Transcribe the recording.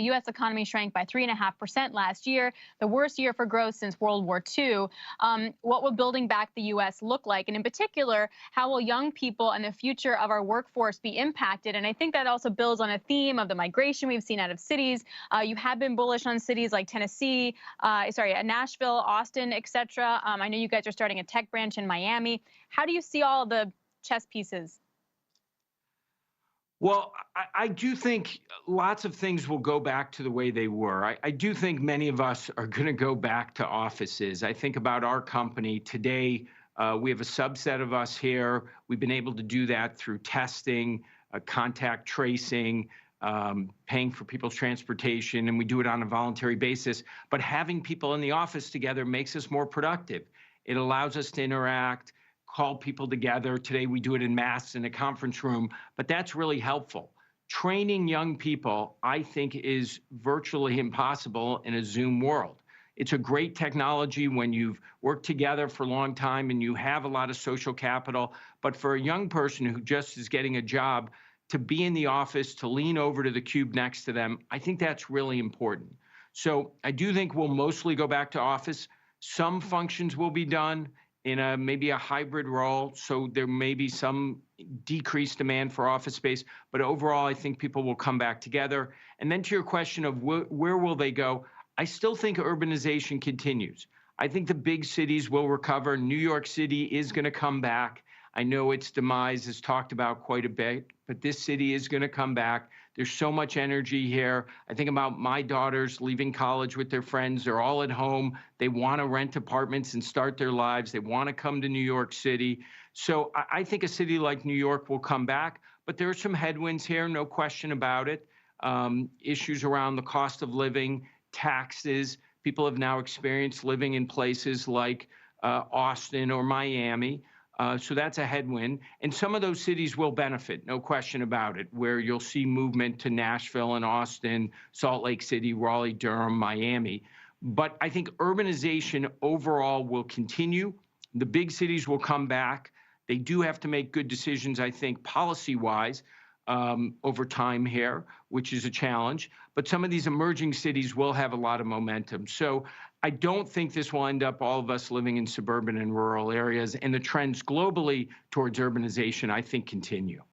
The U.S. economy shrank by 3.5% last year, the worst year for growth since World War II. What will building back the U.S. look like? And in particular, how will young people and the future of our workforce be impacted? And I think that also builds on a theme of the migration we've seen out of cities. You have been bullish on cities like Nashville, Austin, etc. I know you guys are starting a tech branch in Miami. How do you see all the chess pieces? Well, I do think lots of things will go back to the way they were. I do think many of us are going to go back to offices. I think about our company today. We have a subset of us here. We've been able to do that through testing, contact tracing, paying for people's transportation, and we do it on a voluntary basis. But having people in the office together makes us more productive. It allows us to interact, call people together. Today, we do it in mass in a conference room, but that's really helpful. Training young people, I think, is virtually impossible in a Zoom world. It's a great technology when you've worked together for a long time and you have a lot of social capital. But for a young person who just is getting a job, to be in the office, to lean over to the cube next to them, I think that's really important. So I do think we'll mostly go back to office. Some functions will be done in maybe a hybrid role, so there may be some decreased demand for office space, but overall, I think people will come back together. And then to your question of where will they go, I still think urbanization continues. I think the big cities will recover. New York City is going to come back. I know its demise is talked about quite a bit, but this city is going to come back. There's so much energy here. I think about my daughters leaving college with their friends. They're all at home. They want to rent apartments and start their lives. They want to come to New York City. So I think a city like New York will come back, but there are some headwinds here, no question about it. Issues around the cost of living, taxes. People have now experienced living in places like Austin or Miami. So that's a headwind. And some of those cities will benefit, no question about it, where you'll see movement to Nashville and Austin, Salt Lake City, Raleigh, Durham, Miami. But I think urbanization overall will continue. The big cities will come back. They do have to make good decisions, I think, policy-wise, over time here, which is a challenge. But some of these emerging cities will have a lot of momentum. So I don't think this will end up all of us living in suburban and rural areas. And the trends globally towards urbanization, I think, continue.